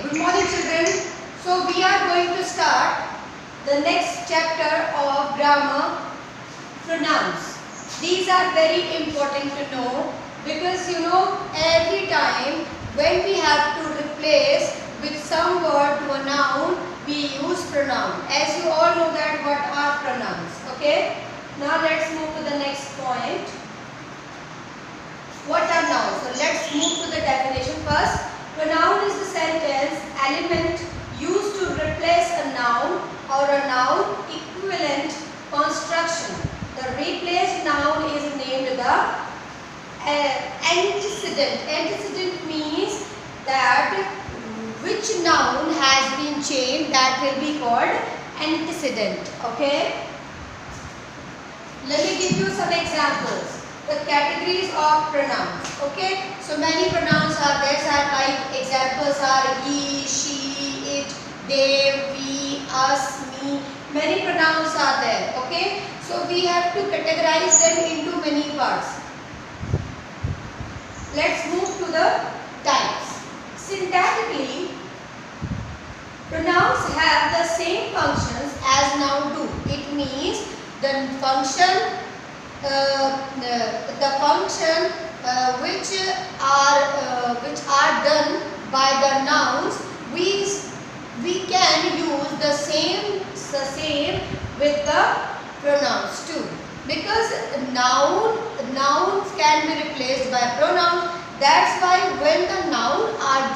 good morning children. So we are going to start the next chapter of grammar, pronouns. These are very important to know because every time when we have to replace with some word to a noun, we use pronoun. As you all know that what are pronouns. Okay. Now let's move to the next point. What are nouns? So let's move to the definition first. Pronoun is the sentence element used to replace a noun or a noun equivalent construction. The replaced noun is named the antecedent. Antecedent means that which noun has been changed, that will be called antecedent. Okay. Let me give you some examples. The categories of pronouns. Okay, so many pronouns are there. Like examples are he, she, it, they, we, us, me. Many pronouns are there. Okay, so we have to categorize them into many parts. Let's move to the types. Syntactically, pronouns have the same functions as noun do. It means the function which are done by the nouns, we can use the same with the pronouns too, because nouns can be replaced by pronouns. That's why when the noun are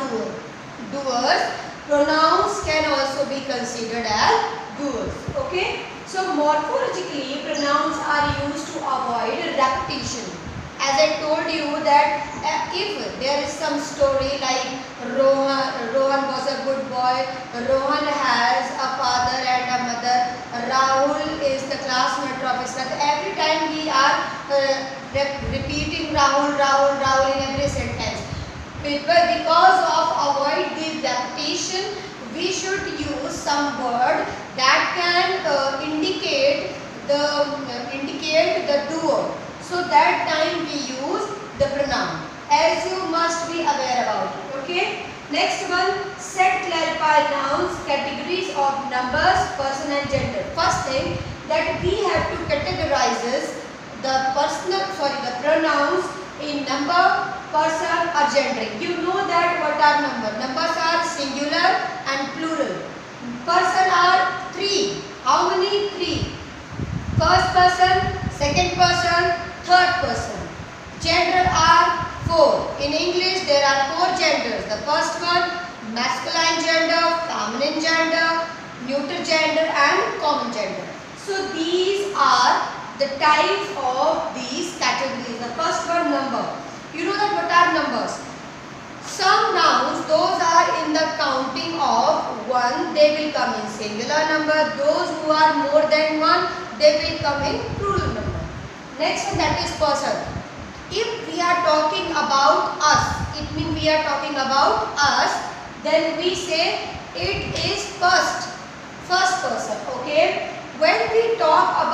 doers, pronouns can also be considered as doers. Okay. So morphologically, pronouns are used to avoid repetition. As I told you that if there is some story like Rohan was a good boy, Rohan has a father and a mother, Rahul is the classmate of his father. Every time we are repeating Rahul in every sentence. Because of avoid the repetition, we should use some word that can indicate the doer. So that time we use the pronoun, as you must be aware about it. Okay. Next one, set clarify nouns, categories of numbers, person and gender. First thing that we have to categorize the pronouns in number, person or gender. You know that what are number? Numbers are singular and plural. Person are three. How many? Three. First person, second person, third person. Gender are four. In English there are four genders. The first one, masculine gender, feminine gender, neuter gender and common gender. So these are the types of these categories. The first one, number. You know that what are numbers? Some nouns, those are in the counting of one, they will come in singular number. Those who are more than one, they will come in plural number. Next one, that is person. If we are talking about us, it means we are talking about us, then we say it is first person. Okay. When we talk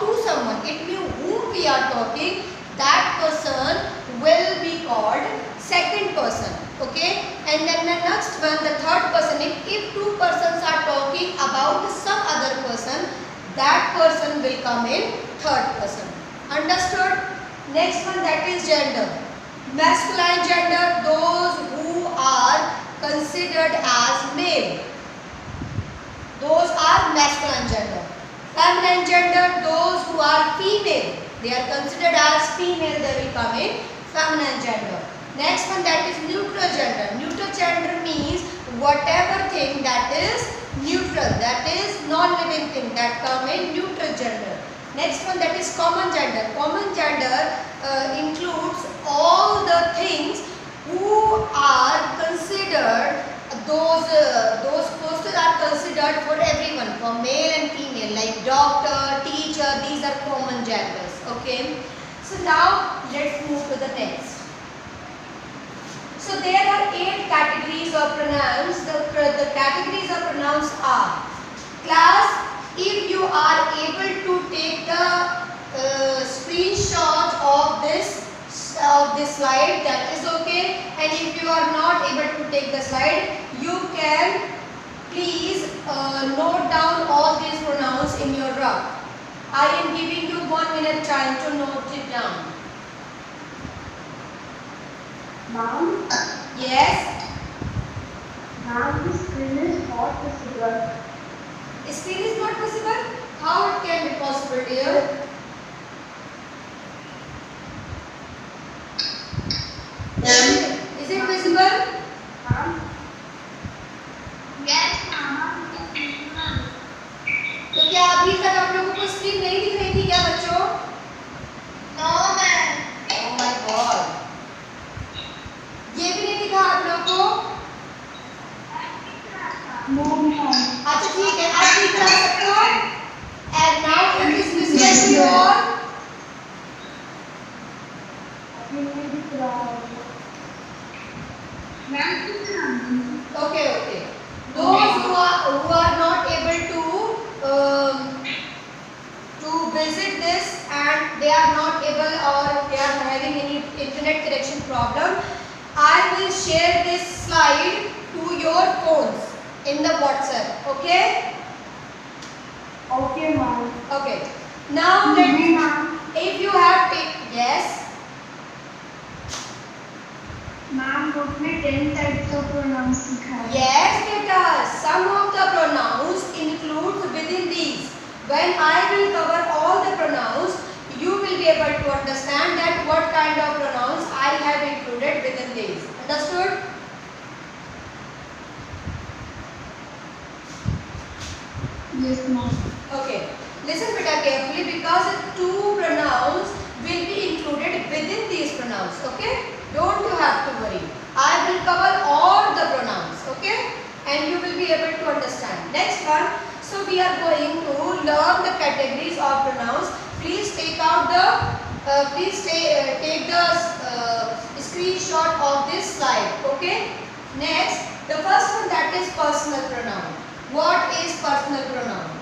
to someone, it means whom we are talking, that person will be called second person. Okay. And then the next one, the third person. If two persons are talking about some other person, that person will come in third person. Understood? Next one, that is gender. Masculine gender, those who are considered as male. Those are masculine gender. Feminine gender, those who are female. They are considered as female, they will come in feminine gender. Next one, that is neutral gender. Neutral gender means whatever thing that is neutral, that is non-living thing, that come in neutral gender. Next one, that is common gender. Common gender includes all the things who are considered, those posters are considered for everyone, for male and female, like doctor, teacher, these are common genders. Okay. So now let's move to the next. So there are 8 categories of pronouns. The categories of pronouns are: class, if you are able to take the screenshot of this of this slide, that is okay. And if you are not able to take the slide, you can please note down all these pronouns in your rough. I am giving you 1 minute time to note it down. Ma'am? Yes? Ma'am, the screen is not visible. Screen is not possible? How it can be possible, dear? Is it visible? Ma'am? Yes, ma'am. तो क्या अभी तक आप लोगों को screen नहीं दिख रही थी क्या बच्चों? No, ma'am. Oh my God. ये भी नहीं दिखा आप लोगों को? No, ma'am. अच्छा ठीक है, आप दिख रहा सबको? And now it is visible to you all? Okay, okay. Those who are not able to visit this and they are not able or they are having any internet connection problem, I will share this slide to your phones in the WhatsApp. Okay? Okay, ma'am. Okay. Now let me. If you have yes. Ma'am, book में 10 types of pronouns सिखाए. Yes, beta. Some of the pronouns include within these. When I will cover all the pronouns, you will be able to understand that what kind of pronouns I have included within these. Understood? Yes, ma'am. Okay. Listen beta carefully because two pronouns will be included within these pronouns. Okay? Don't you have to worry. I will cover all the pronouns. Okay? And you will be able to understand. Next one. So we are going to learn the categories of pronouns. Please take out the take the screenshot of this slide. Okay? Next, the first one, that is personal pronoun. What is personal pronoun?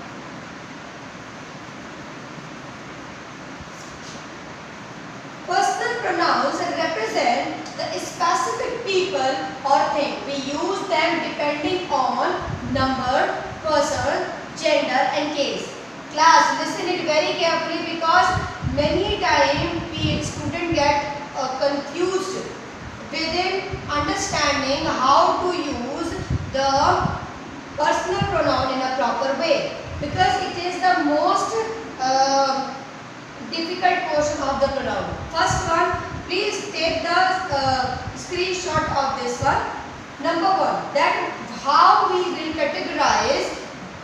Personal pronouns represent the specific people or thing. We use them depending on number, person, gender and case. Class, listen it very carefully because many times students get confused within understanding how to use the personal pronoun in a proper way, because it is the most difficult portion of the pronoun. First one, please take the screenshot of this one. Number one, that how we will categorize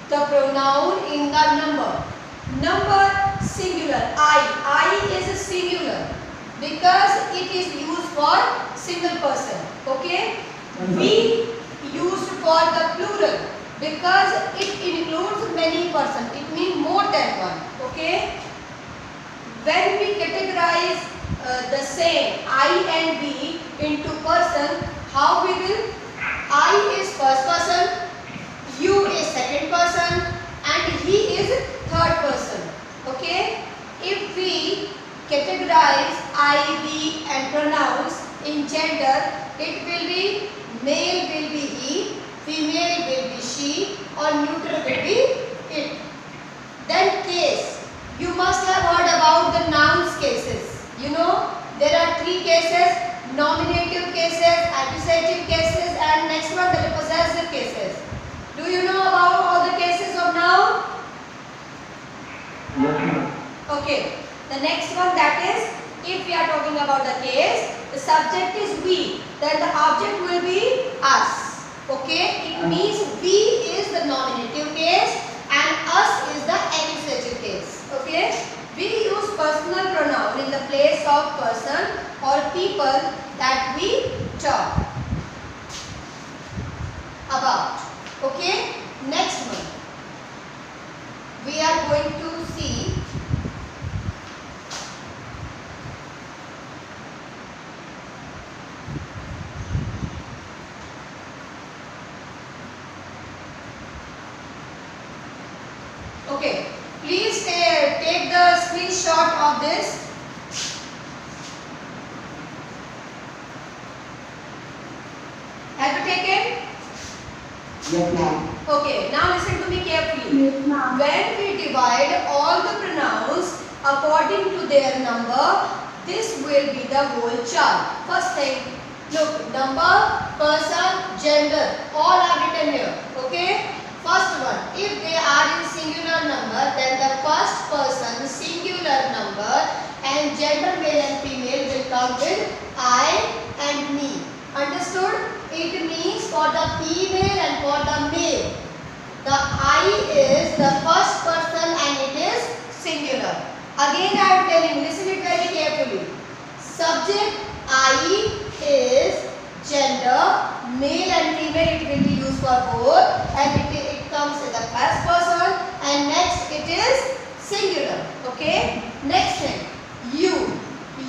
the pronoun in the number. Number singular, I is a singular because it is used for single person. Okay? We used for the plural because it includes many person. It means more than one. Okay? When we categorize the same I and we into person, how we will? I is first person, you is second person and he is third person. Okay? If we categorize I, we and pronouns in gender, it will be male will be he, female will be she or neutral will be it. Then case. You must have heard about the nouns cases. You know, there are three cases: nominative cases, accusative cases and next one the possessive cases. Do you know about all the cases of noun? Okay. The next one, that is, if we are talking about the case, the subject is we, then the object will be us. Okay. It means we is the nominative case and us is the accusative case. Okay. We use personal pronoun in the place of person or people that we talk about. Okay. Next one, we are going to see okay. Please take the screenshot of this. Yes, ma'am. Okay, now listen to me carefully. Yes, ma'am. When we divide all the pronouns according to their number, this will be the whole chart. First thing, look, number, person, gender, all are written here. Okay? First one, if they are in singular number, then the first person singular number and gender male and female will come with I and me. Understood? It means for the female and for the male, the I is the first person and it is singular. Again I am telling, listen it very carefully. Subject I is gender, male and female, it will be used for both, and it comes in the first person, and next it is singular. Okay? Next thing, you.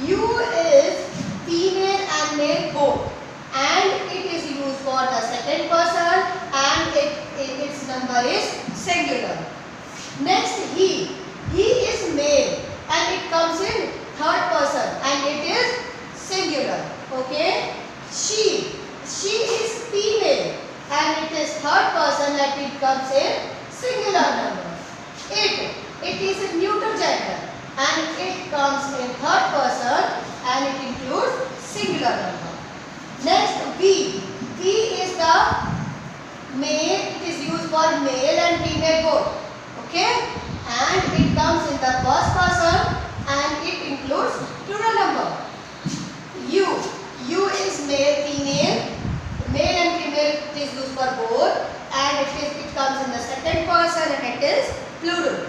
You is female and male both, and it is used for the second person and its number is singular. Next, he. He is male and it comes in third person and it is singular. Okay? She is female and it is third person and it comes in singular number. It is a neuter gender and it comes in third person and it includes singular number. Next, we. We is the male, it is used for male and female both. Okay? And it comes in the first person and it includes plural number. You. You is male, female. Male and female it is used for both and it comes in the second person and it is plural.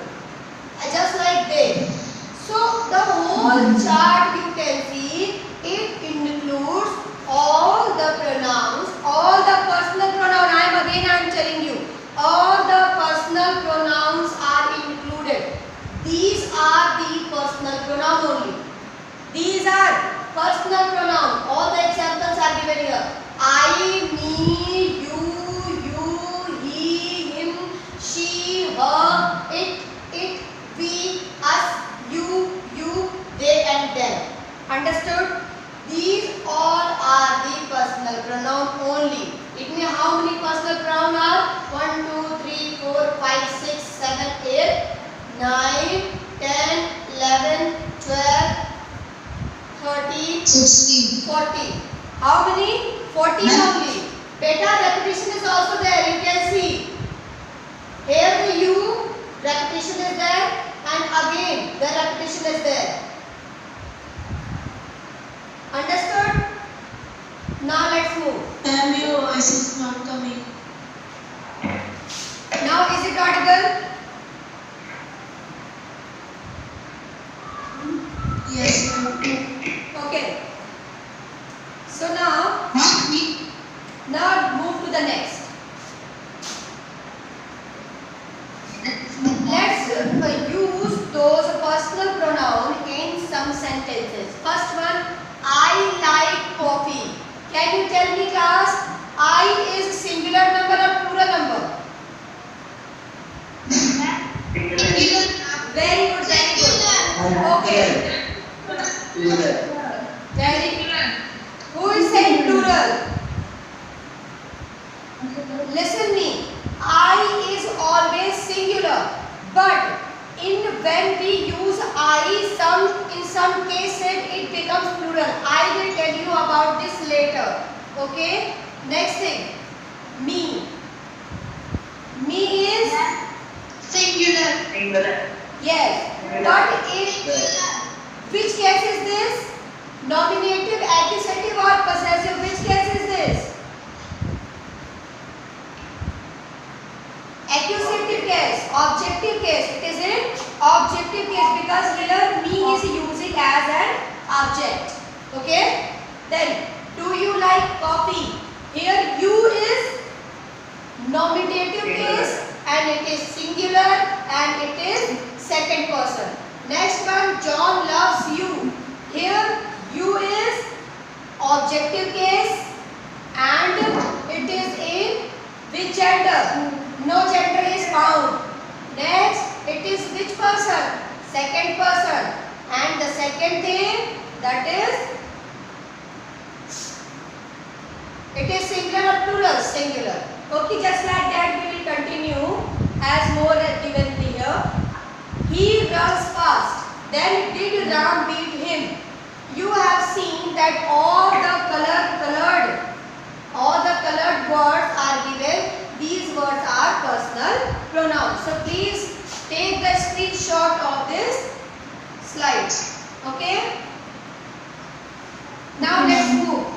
Just like they. So the whole chart you can see, it includes all the pronouns, all the personal pronoun. I am telling you, all the personal pronouns are included. These are the personal pronoun only. These are personal pronoun. All the examples are given here. I, me, you, he, him, she, her, it, we, us, you, they and them. Understood? These all are the personal pronoun only. It means how many personal pronoun are? 1, 2, 3, 4, 5, 6, 7, 8, 9, 10, 11, 12, 13, 16. 14. How many? 14 only. Beta, repetition is also there. You can see. Here the U, repetition is there. And again, the repetition is there. Understood? Now let's move. Ma'am, your voice is not coming. Now is it audible? Yes, ma'am. Okay. So now move to the next. Let's use those personal pronoun in some sentences. First one, I like coffee. Can you tell me, class, I is singular number or plural number? Very good, very good. Okay. Very good. Who is saying plural? Listen me. I is always singular, but when we use I, in some cases it becomes plural. I will tell you about this later. Okay? Next thing, me. Me is Singular. yes. But which case is this? Nominative, accusative or possessive? Which case is this? Accusative case, objective case. It is in objective case because here me is using as an object. Okay? Then, do you like coffee? Here you is nominative case and it is singular and it is second person. Next one, John loves you. Here you is objective case and it is in which gender? No gender is found. Next, it is which person? Second person. And the second thing, that is, it is singular or plural? Singular. Okay, just like Then did Ram beat him? You have seen that all the colored words are given. These words are personal pronouns. So please take the screenshot of this slide. Okay? Now let's move.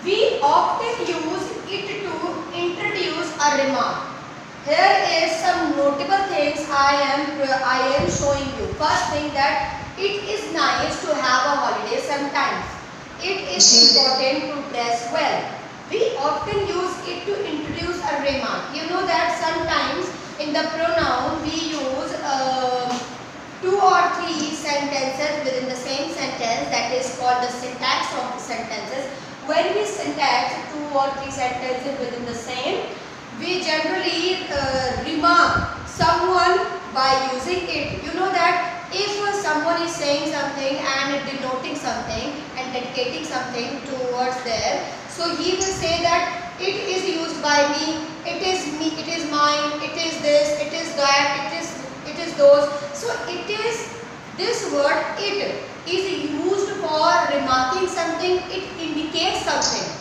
We often use it to introduce a remark. Here is some notable things I am showing you. First thing, that it is nice to have a holiday sometimes. It is important to dress well. We often use it to introduce a remark. You know that sometimes in the pronoun we use 2 or 3 sentences within the same sentence. That is called the syntax of the sentences. When we syntax 2 or 3 sentences within the same, we generally remark someone by using it. You know that if someone is saying something and denoting something and dedicating something towards them, so he will say that it is used by me, it is me, it is mine, it is this, it is that, it is those. So it is, this word it is used for remarking something. It indicates something.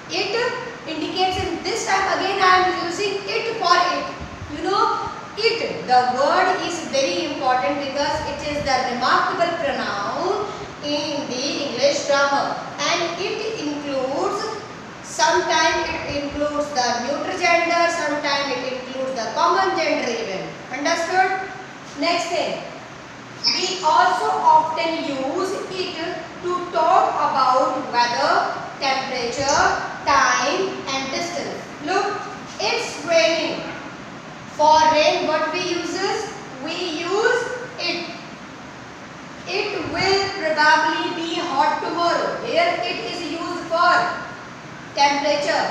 It indicates, in this time again I am using it for it. You know, it, the word is very important because it is the remarkable pronoun in the English grammar, and it includes, sometimes it includes the neuter gender, sometimes it includes the common gender even. Understood? Next thing, we also often use it to talk about weather, temperature, time and distance. Look, it's raining. For rain, what we use? We use it. It will probably be hot tomorrow. Here it is used for temperature.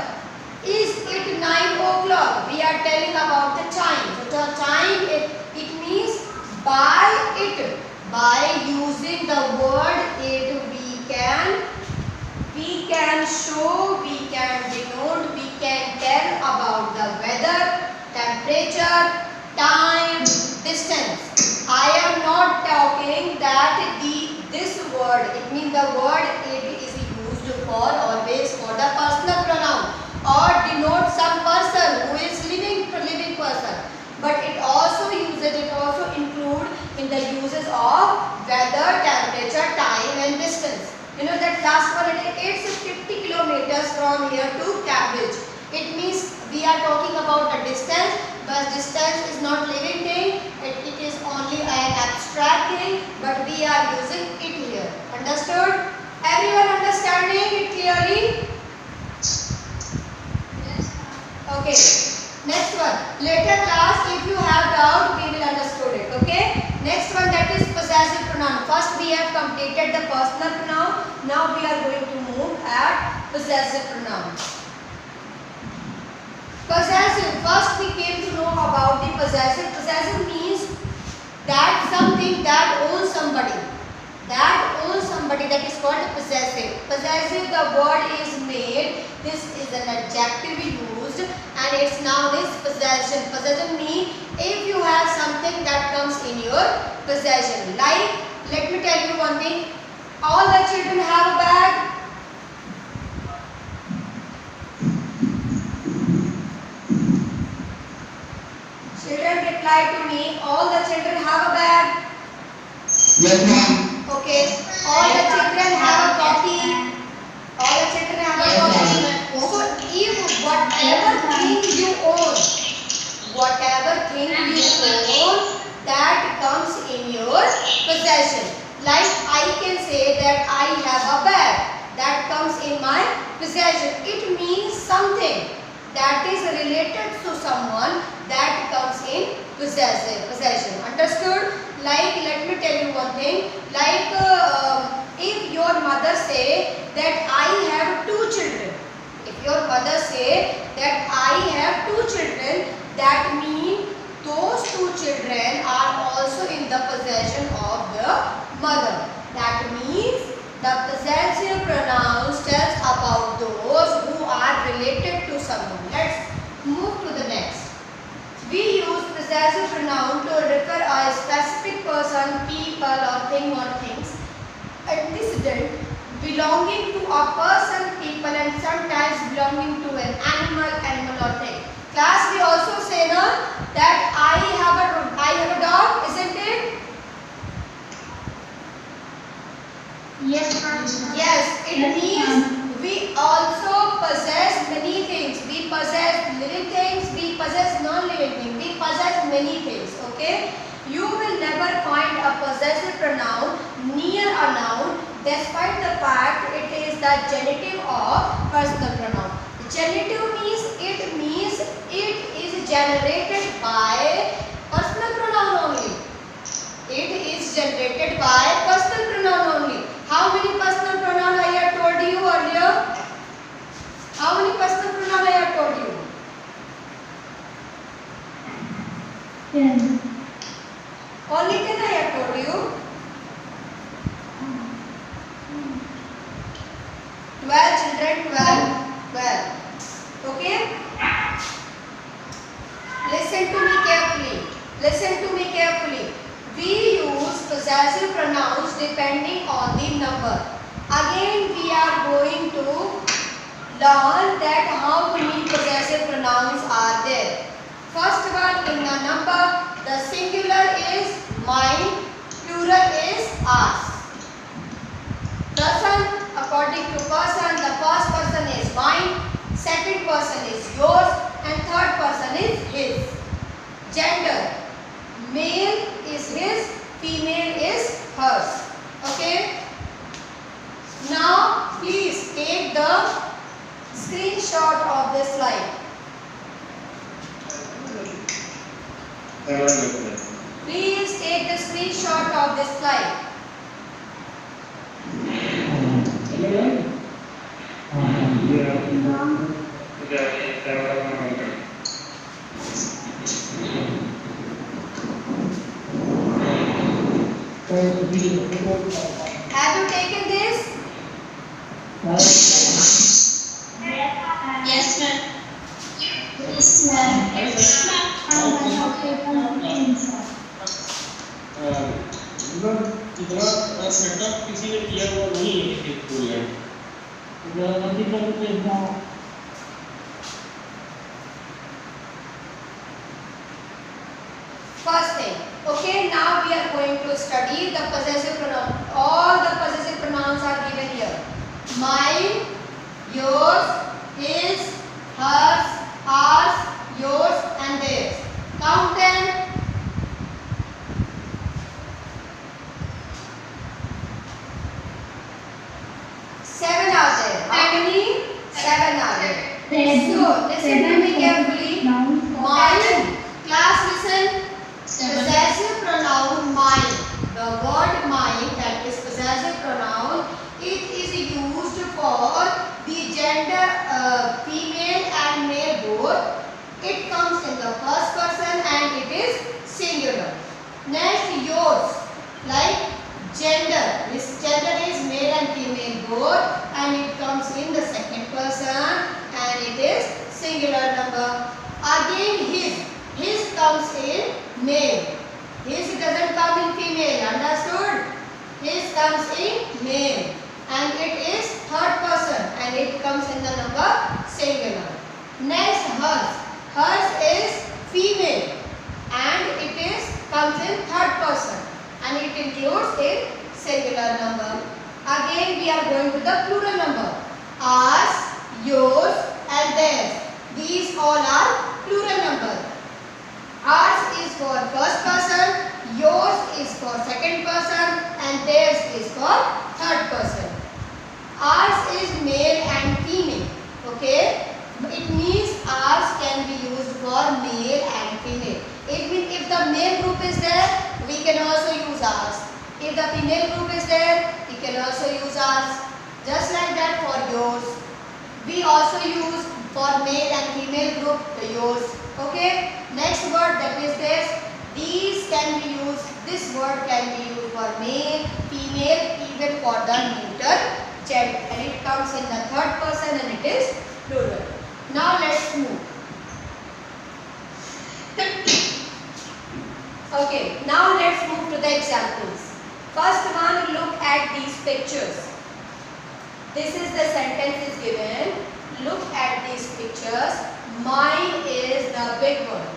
Is it 9 o'clock? We are telling about the time. So the time, it means by it. By using the word it, we can show, we can denote, we can tell about the weather, temperature, time, distance. I am not talking that this word, it means the word it is used for always for the personal pronoun or denote some person who is living person. But it also include in the uses of weather, temperature, time and distance. You know that last one, it's 50 kilometers from here to Cambridge. It means we are talking about a distance, but distance is not living thing. It is only an abstract thing, but we are using it here. Understood? Everyone understanding it clearly? Yes. Okay. Next one. Later class, if you have doubt, we will understood it. Okay. Next one, that is possessive pronoun. First we have completed the personal pronoun. Now we are going to move at possessive pronoun. Possessive. First we came to know about the possessive. Possessive means that something that owns somebody. That owns somebody, that is called possessive. Possessive, the word is made. This is an adjective used and its noun is possession. Possession means if you have something that comes in your possession. Like, let me tell you one thing. All the children have a bag. Children reply to me. All the children have a bag. Yes, ma'am. Okay. All the children have a copy. All the children have a copy. So if whatever thing you own, that comes in your possession. Like I can say that I have a bag. That comes in my possession. It means something that is related to someone that comes in possession. Understood? Like, let me tell you one thing. Like if your mother say that I have 2 children. If your mother say that I have 2 children, that means those 2 children are also in the possession of the mother. That means the possessive pronouns tells about those who are related to someone. Let's move to the next. We use possessive pronoun to refer a a specific person, people or thing or things. Antecedent belonging to a person, people and sometimes belonging to an animal or thing. Class, we also say na that I have a dog, isn't it? Yes, ma'am. Yes, it means we also possess many things. We possess living things, we possess non-living things, we possess many things, okay? You will never find a possessive pronoun near a noun despite the fact it is the genitive of personal pronoun. Genitive means it is generated by personal pronoun only. It is generated by personal pronoun only. How many personal pronoun I have told you earlier? How many personal pronoun I have told you? 10. Only 10 I have told you. 12 children, 12. Okay? Listen to me carefully. Listen to me carefully. We use possessive pronouns depending on the number. Again, we are going to learn that how many possessive pronouns are there. First one, in the number, the singular is mine, plural is ours. Person, according to person, the first person is mine, second person is yours, and third person is his. Gender, male is his, female is hers. Okay? Now, please take the screenshot of this slide. Please take the screenshot of this slide. Have you taken this? Yes, ma'am. Yes, ma'am. इतना setup किसी ने किया हुआ नहीं है school में। First thing, okay, now we are going to study the possessive pronoun. All the possessive pronouns are given here. Mine, yours, his, hers, ours, yours and theirs. Count them. 7 are there. How many? 7 are there. So, listen to me carefully. Mine. Class, listen. Possessive pronoun mine. The word mine, that is possessive pronoun, it is used for the gender female and male both. It comes in the first person and it is singular. Next, yours. Like gender. This gender is male and female both and it comes in the second person and it is singular number. Again, his. His comes in male. His doesn't come in female. Understood? His comes in male. And it is third person. And it comes in the number singular. Next, hers. Hers is female. And it is comes in third person. And it includes in singular number. Again, we are going to the plural number. Ours, yours, and theirs. These all are plural numbers. Ours is for first person, yours is for second person and theirs is for third person. Ours is male and female. Okay? It means ours can be used for male and female. It means if the male group is there, we can also use ours. If the female group is there, we can also use ours. Just like that for yours. We also use for male and female group the yours. Okay? Next word, that is this. These can be used, this word can be used for male, female, even for the neuter gender. And it comes in the third person and it is plural. Now let's move. Okay. now let's move to the examples. First one, look at these pictures. This is the sentence is given. Look at these pictures. Mine is the big one.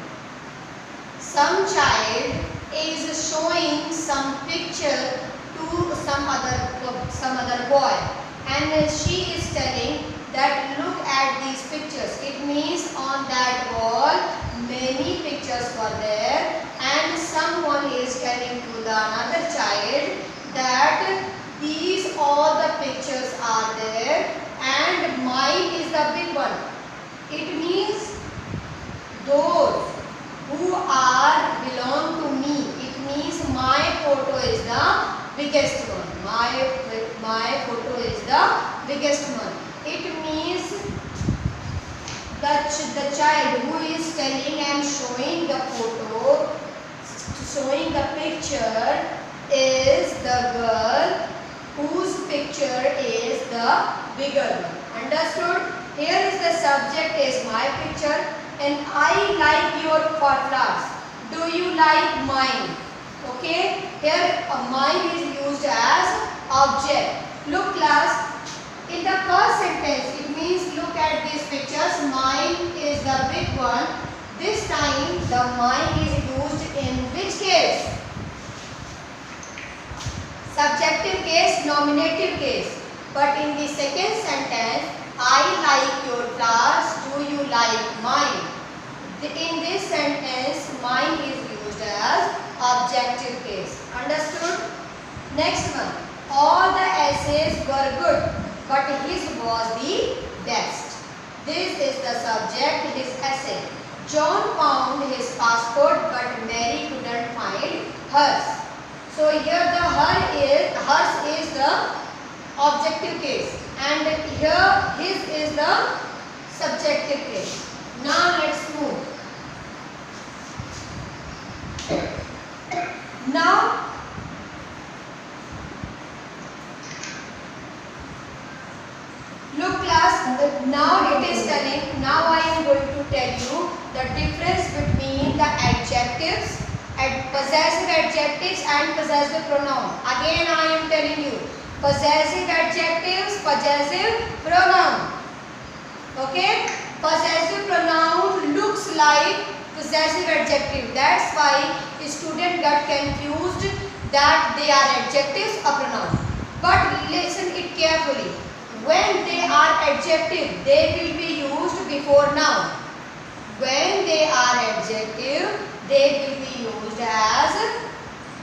Some child is showing some picture to some other boy, and she is telling that look at these pictures. It means on that wall many pictures were there, and someone is telling to the another child that these all the pictures are there and mine is the big one. It means those who are belong to me. It means my photo is the biggest one. My photo is the biggest one. It means the child who is telling and showing the photo, showing the picture, is the girl whose picture is the bigger one. Understood? Here is the subject is my picture, and I like your flowers. Do you like mine? Okay, here mine is used as object. Look class, in the first sentence it means look at these pictures, mine is the big one. This time the mine is used in which case? Subjective case, nominative case. But in the second sentence, I like your flowers, do you like mine? In this sentence, mine is used as objective case. Understood? Next one. All the essays were good, but his was the best. This is the subject, his essay. John found his passport, but Mary couldn't find hers. So here the hers is the objective case, and here his is the subjective case. Now let's move. Now look class, now it is telling, now I am going to tell you the difference between the adjectives, possessive adjectives and possessive pronoun. Again I am telling you, possessive adjectives, possessive pronoun. Okay, possessive pronoun looks like possessive adjective. That's why a student got confused that they are adjectives or pronoun. But listen it carefully. When they are adjective, they will be used before noun. When they are adjective, they will be used as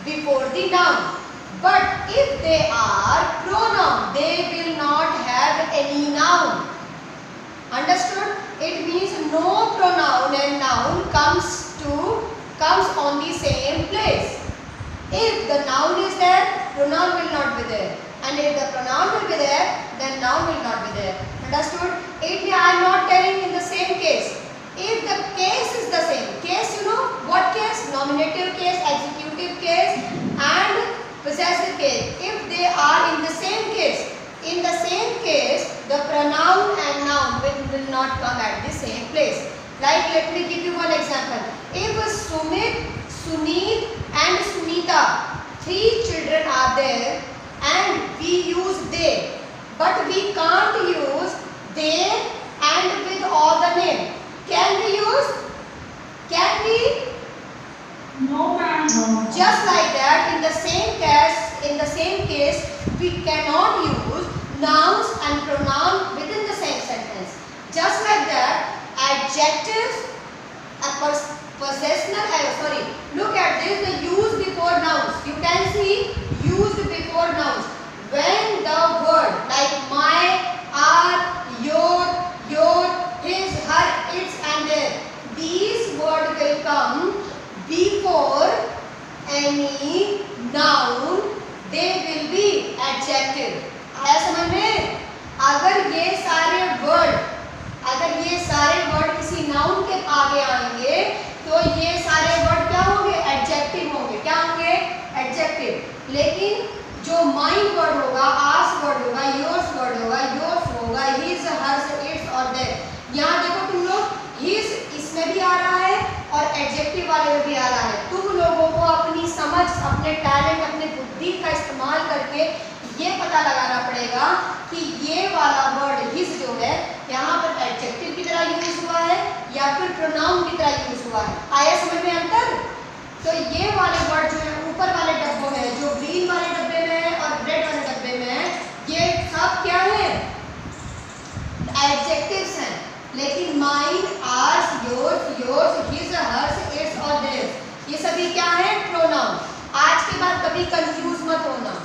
before the noun. But if they are pronoun, they will not have any noun. Understood? It means no pronoun and noun comes on the same place. If the noun is there, pronoun will not be there. And if the pronoun will be there, then noun will not be there. Understood? If I am not telling in the same case. If the case is the same. Case, you know what case? Nominative case, executive case and possessive case. If they are in the same case, the pronoun and noun will not come at the same place. Like let me give you one example. If Sumit, Suneet and Sunita, 3 children are there and we use they, but we can't use they and with all the name. Can we use? Can we? No, ma'am. Just like that, in the same case, we cannot use nouns and pronoun within the same sentence. Just like that, adjectives, look at this, the use before nouns. You can see used before nouns. When the word like my, our, your, his, her, its and their, these words will come before any noun, they will be adjective. आया समझ में? अगर ये सारे word किसी noun के आगे आएंगे तो ये सारे वर्ड क्या होंगे? एडजेक्टिव होंगे. क्या होंगे? एडजेक्टिव. लेकिन जो माइन वर्ड होगा, आर्स वर्ड होगा, योर्स वर्ड होगा, योर्स होगा, हिज, हर्स, इट्स और देयर. यहाँ देखो तुम लोग, हिज इसमें भी आ रहा है और एडजेक्टिव वाले में भी आ रहा है. तुम लोगों को अपनी समझ, अपने टैलेंट, अपने बुद्धि का इस्तेमाल करके ये पता लगाना पड़ेगा कि ये वाला वर्ड हिज जो है यहाँ पर एडजेक्टिव की तरह यूज हुआ है या फिर प्रोनाउन की तरह यूज हुआ है। आया समझ में अंतर? तो ये वाले वर्ड जो है ऊपर वाले डब्बों में, जो ग्रीन वाले डब्बे में है और रेड वाले डब्बे में है, ये सब क्या है? एडजेक्टिव्स हैं। लेकिन mine, ours, yours, his, hers, its और देयर्स, ये सभी क्या है? प्रोनाउन। आज के बाद कभी कंफ्यूज मत होना।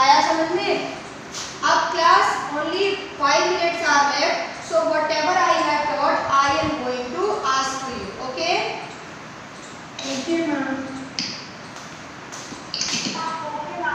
आया समझ में? अब class only 5 minutes are left, so whatever I have taught I am going to ask you, okay? Okay, ma'am.